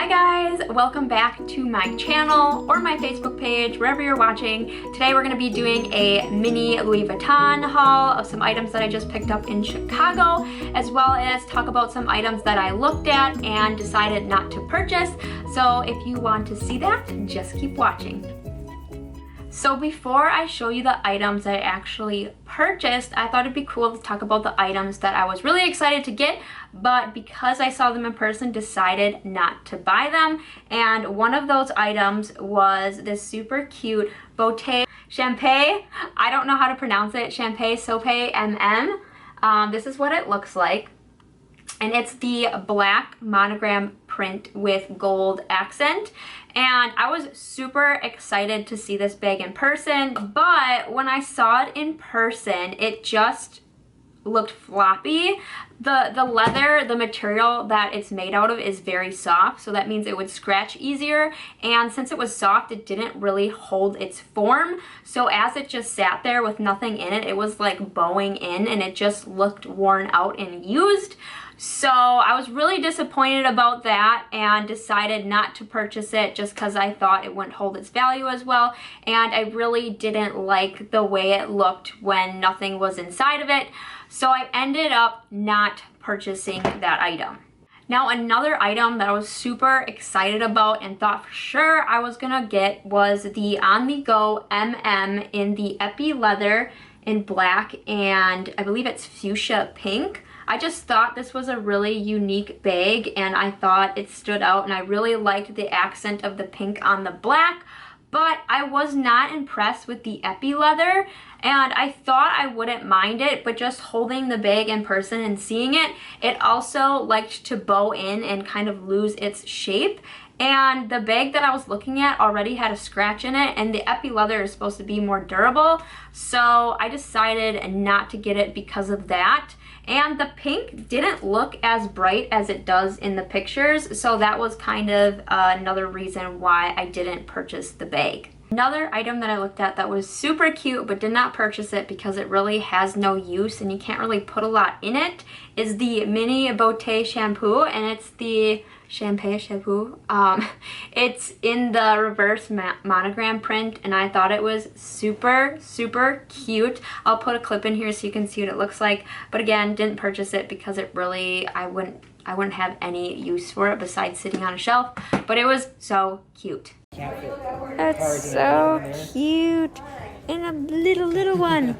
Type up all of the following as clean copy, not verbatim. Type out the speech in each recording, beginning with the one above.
Hi guys, welcome back to my channel or my Facebook page, wherever you're watching. Today we're going to be doing a mini Louis Vuitton haul of some items that I just picked up in Chicago, as well as talk about some items that I looked at and decided not to purchase. So if you want to see that, just keep watching. So before I show you the items that I actually purchased, I thought it'd be cool to talk about the items that I was really excited to get, but because I saw them in person, decided not to buy them. And one of those items was this super cute Boite Chapeau. I don't know how to pronounce it. Chapeau Souple MM. This is what it looks like. And it's the black monogram print with gold accent. And I was super excited to see this bag in person, but when I saw it in person, it just looked floppy. The leather, the material that it's made out of is very soft, so that means it would scratch easier. And since it was soft, it didn't really hold its form. So as it just sat there with nothing in it, it was like bowing in and it just looked worn out and used. So I was really disappointed about that and decided not to purchase it just because I thought it wouldn't hold its value as well. And I really didn't like the way it looked when nothing was inside of it. So I ended up not purchasing that item. Now another item that I was super excited about and thought for sure I was gonna get was the OnTheGo MM in the Epi leather in black and I believe it's fuchsia pink. I just thought this was a really unique bag and I thought it stood out and I really liked the accent of the pink on the black, but I was not impressed with the Epi leather and I thought I wouldn't mind it, but just holding the bag in person and seeing it, it also liked to bow in and kind of lose its shape. And the bag that I was looking at already had a scratch in it and the Epi leather is supposed to be more durable. So I decided not to get it because of that. And the pink didn't look as bright as it does in the pictures. So that was kind of another reason why I didn't purchase the bag. Another item that I looked at that was super cute but did not purchase it because it really has no use and you can't really put a lot in it is the mini Boite Chapeau, and it's the Chapeau. It's in the reverse monogram print and I thought it was super cute. I'll put a clip in here so you can see what it looks like, but again didn't purchase it because it really I wouldn't have any use for it besides sitting on a shelf, but it was so cute. That's so cute, and a little one.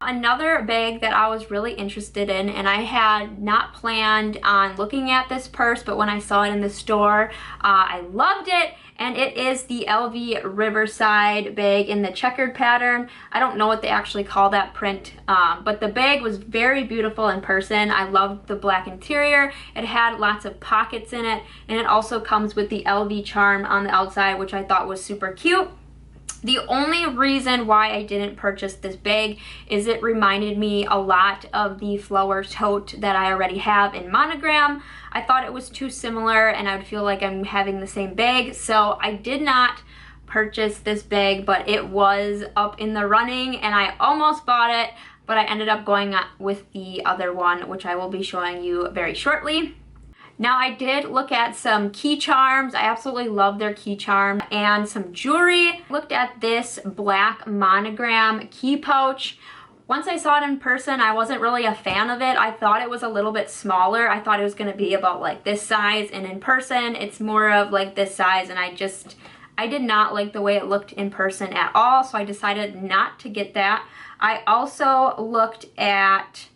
Another bag that I was really interested in, and I had not planned on looking at this purse, but when I saw it in the store, I loved it, and it is the LV Riverside bag in the checkered pattern. I don't know what they actually call that print, but the bag was very beautiful in person. I loved the black interior. It had lots of pockets in it, and it also comes with the LV charm on the outside, which I thought was super cute. The only reason why I didn't purchase this bag is it reminded me a lot of the flower tote that I already have in Monogram. I thought it was too similar and I would feel like I'm having the same bag, so I did not purchase this bag, but it was up in the running and I almost bought it, but I ended up going with the other one, which I will be showing you very shortly. Now I did look at some key charms. I absolutely love their key charm, and some jewelry. Looked at this black monogram key pouch. Once I saw it in person, I wasn't really a fan of it. I thought it was a little bit smaller. I thought it was going to be about like this size, and in person it's more of like this size, and I did not like the way it looked in person at all, so I decided not to get that. I also looked at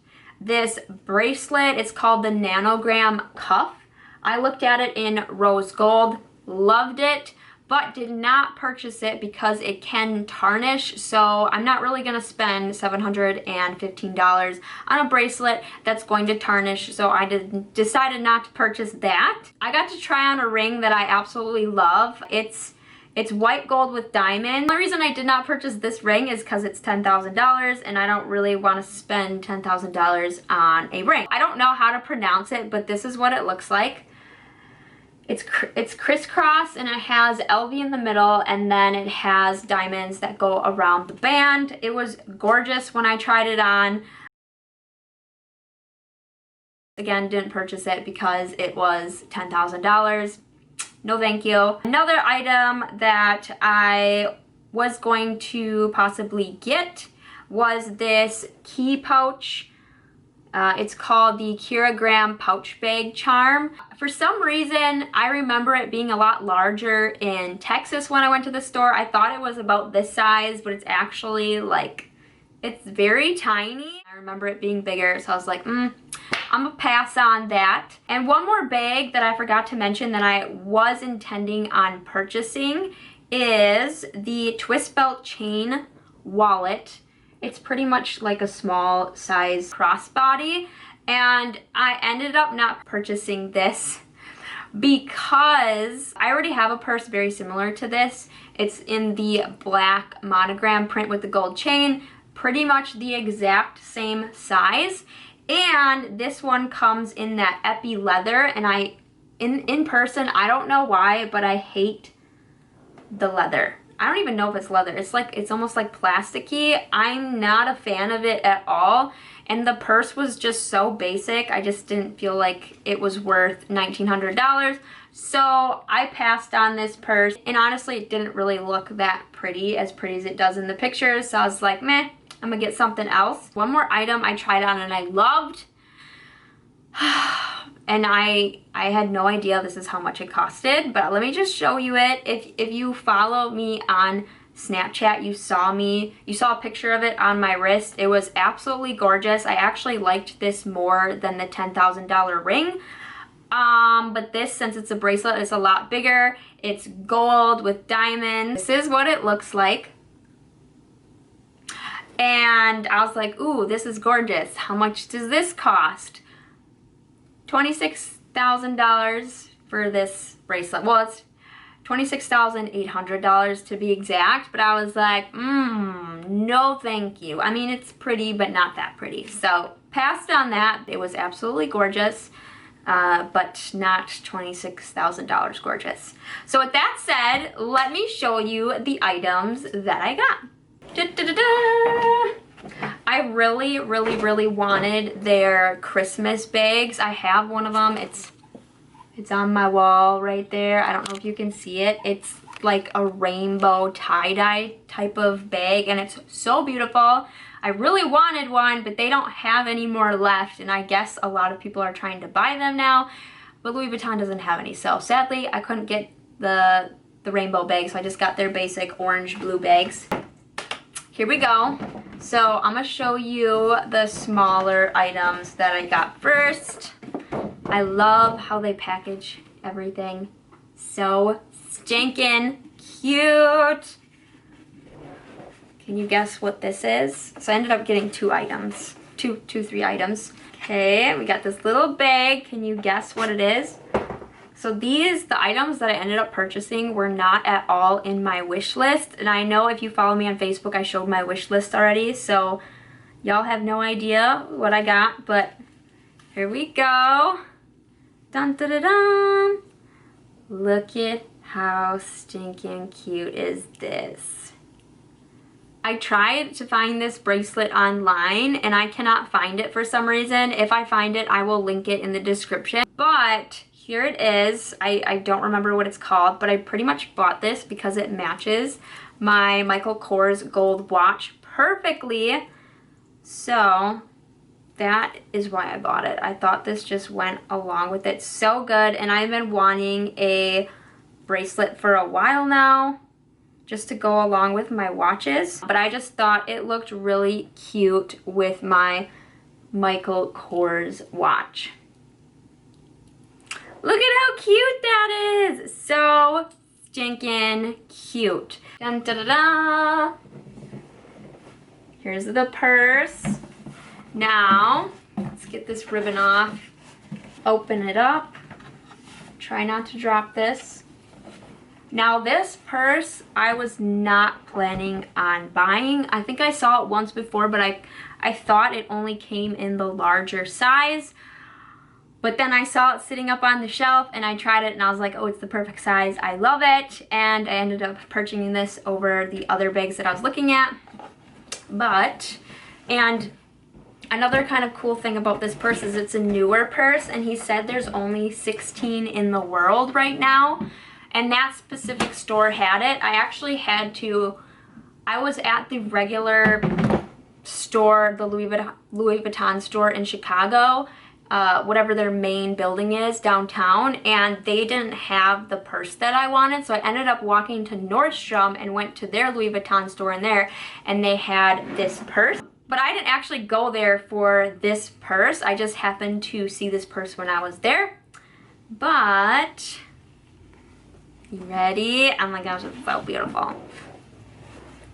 this bracelet. It's called the Nanogram Cuff. I looked at it in rose gold, loved it, but did not purchase it because it can tarnish. So I'm not really gonna spend $715 on a bracelet that's going to tarnish. So I decided not to purchase that. I got to try on a ring that I absolutely love. It's white gold with diamond. The reason I did not purchase this ring is because it's $10,000 and I don't really want to spend $10,000 on a ring. I don't know how to pronounce it, but this is what it looks like. It's crisscross and it has LV in the middle, and then it has diamonds that go around the band. It was gorgeous when I tried it on. Again, didn't purchase it because it was $10,000. no thank you. Another item that I was going to possibly get was this key pouch. It's called the Kirigami pouch bag charm. For some reason, I remember it being a lot larger in Texas when I went to the store. I thought it was about this size, but it's actually like, it's very tiny. I remember it being bigger, so I was like, I'm gonna pass on that. And one more bag that I forgot to mention that I was intending on purchasing is the twist belt chain wallet. It's pretty much like a small size crossbody, and I ended up not purchasing this because I already have a purse very similar to this. It's in the black monogram print with the gold chain, pretty much the exact same size. And this one comes in that epi leather, and in person, I don't know why, but I hate the leather. I don't even know if it's leather. It's almost like plasticky. I'm not a fan of it at all. And the purse was just so basic. I just didn't feel like it was worth $1,900. So I passed on this purse. And honestly, it didn't really look that pretty as it does in the pictures. So I was like, meh, I'm gonna get something else. One more item I tried on and I loved. And I had no idea this is how much it costed, but let me just show you it. If you follow me on Snapchat, you saw a picture of it on my wrist. It was absolutely gorgeous. I actually liked this more than the $10,000 ring. But this, since it's a bracelet, is a lot bigger. It's gold with diamonds. This is what it looks like. And I was like, ooh, this is gorgeous. How much does this cost? $26,000 for this bracelet. Well, it's $26,800 to be exact, but I was like, no thank you. I mean, it's pretty, but not that pretty. So passed on that. It was absolutely gorgeous, but not $26,000 gorgeous. So with that said, let me show you the items that I got. I really wanted their Christmas bags. I have one of them. It's on my wall right there. I don't know if you can see it. It's like a rainbow tie-dye type of bag, and it's so beautiful. I really wanted one, but they don't have any more left, and I guess a lot of people are trying to buy them now, but Louis Vuitton doesn't have any. So sadly, I couldn't get the rainbow bag, so I just got their basic orange-blue bags. Here we go. So I'm gonna show you the smaller items that I got first. I love how they package everything. So stinking cute. Can you guess what this is? So I ended up getting three items. Okay, we got this little bag. Can you guess what it is? So the items that I ended up purchasing were not at all in my wish list. And I know if you follow me on Facebook, I showed my wish list already. So y'all have no idea what I got, but here we go. Dun dun dun dun. Look at how stinking cute is this. I tried to find this bracelet online and I cannot find it for some reason. If I find it, I will link it in the description. But here it is. I don't remember what it's called, but I pretty much bought this because it matches my Michael Kors gold watch perfectly. So that is why I bought it. I thought this just went along with it so good, and I've been wanting a bracelet for a while now just to go along with my watches, but I just thought it looked really cute with my Michael Kors watch. Look at how cute that is! So stinking cute. Dun, da, da, da. Here's the purse. Now, let's get this ribbon off. Open it up. Try not to drop this. Now this purse, I was not planning on buying. I think I saw it once before, but I thought it only came in the larger size. But then I saw it sitting up on the shelf and I tried it and I was like, oh, it's the perfect size. I love it. And I ended up purchasing this over the other bags that I was looking at. And another kind of cool thing about this purse is it's a newer purse, and he said there's only 16 in the world right now, and that specific store had it. I was at the regular store, the Louis Vuitton store in Chicago, whatever their main building is downtown, and they didn't have the purse that I wanted, so I ended up walking to Nordstrom and went to their Louis Vuitton store in there, and they had this purse. But I didn't actually go there for this purse. I just happened to see this purse when I was there. But, you ready? Oh my gosh, it's so beautiful.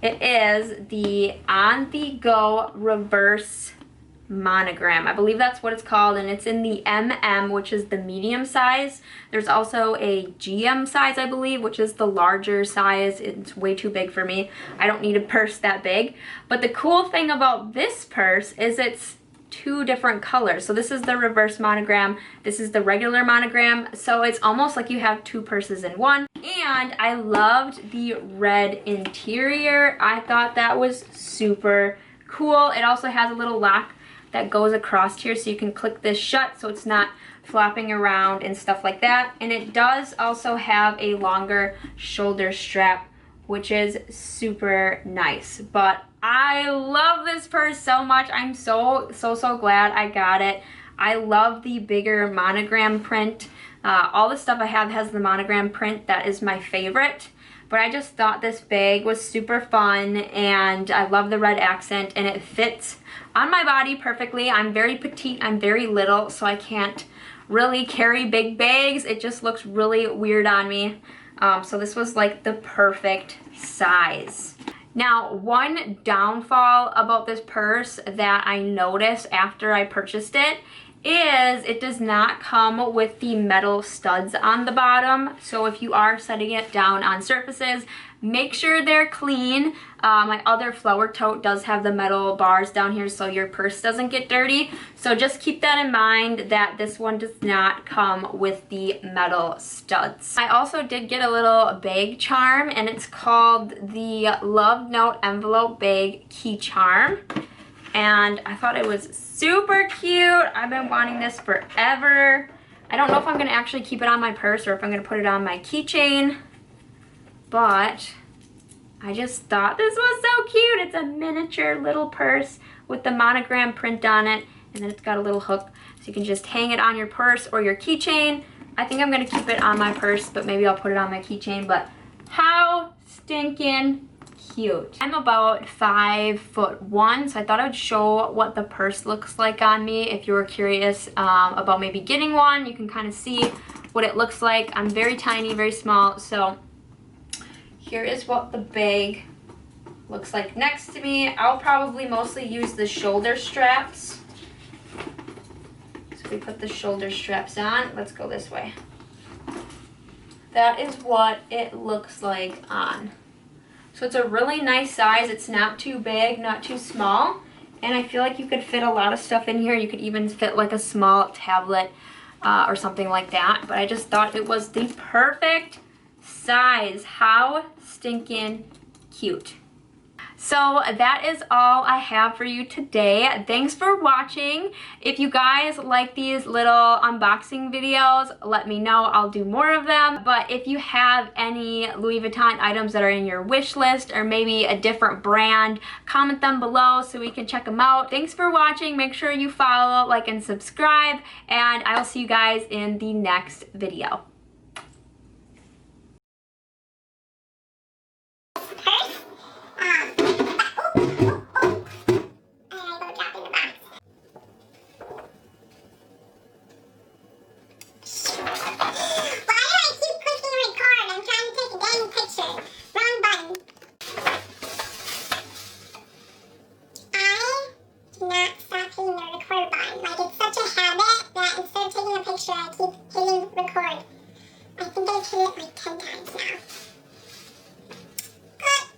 It is the OnTheGo Reverse Monogram. I believe that's what it's called, and it's in the MM, which is the medium size. There's also a GM size, I believe, which is the larger size. It's way too big for me. I don't need a purse that big. But the cool thing about this purse is it's two different colors. So this is the reverse monogram, this is the regular monogram, so it's almost like you have two purses in one. And I loved the red interior. I thought that was super cool. It also has a little lock that goes across here, so you can click this shut so it's not flopping around and stuff like that. And it does also have a longer shoulder strap, which is super nice. But I love this purse so much. I'm so glad I got it. I love the bigger monogram print. All the stuff I have has the monogram print. That is my favorite. But I just thought this bag was super fun, and I love the red accent, and it fits on my body perfectly. I'm very petite, I'm very little, so I can't really carry big bags. It just looks really weird on me. So this was like the perfect size. Now, one downfall about this purse that I noticed after I purchased it is it does not come with the metal studs on the bottom. So if you are setting it down on surfaces, make sure they're clean. My other flower tote does have the metal bars down here so your purse doesn't get dirty. So just keep that in mind that this one does not come with the metal studs. I also did get a little bag charm, and it's called the Love Note Envelope Bag Key Charm. And I thought it was super cute. I've been wanting this forever. I don't know if I'm gonna actually keep it on my purse or if I'm gonna put it on my keychain, but I just thought this was so cute. It's a miniature little purse with the monogram print on it, and then it's got a little hook so you can just hang it on your purse or your keychain. I think I'm gonna keep it on my purse, but maybe I'll put it on my keychain. But how stinking cute. I'm about 5'1", so I thought I would show what the purse looks like on me. If you were curious about maybe getting one, you can kind of see what it looks like. I'm very tiny, very small, so here is what the bag looks like next to me. I'll probably mostly use the shoulder straps. So we put the shoulder straps on. Let's go this way. That is what it looks like on. So it's a really nice size. It's not too big, not too small. And I feel like you could fit a lot of stuff in here. You could even fit like a small tablet or something like that. But I just thought it was the perfect size. How stinking cute. So that is all I have for you today. Thanks for watching. If you guys like these little unboxing videos, let me know. I'll do more of them. But if you have any Louis Vuitton items that are in your wish list or maybe a different brand, comment them below so we can check them out. Thanks for watching. Make sure you follow, like, and subscribe, and I will see you guys in the next video. Not stop hitting the record button. Like, it's such a habit that instead of taking a picture, I keep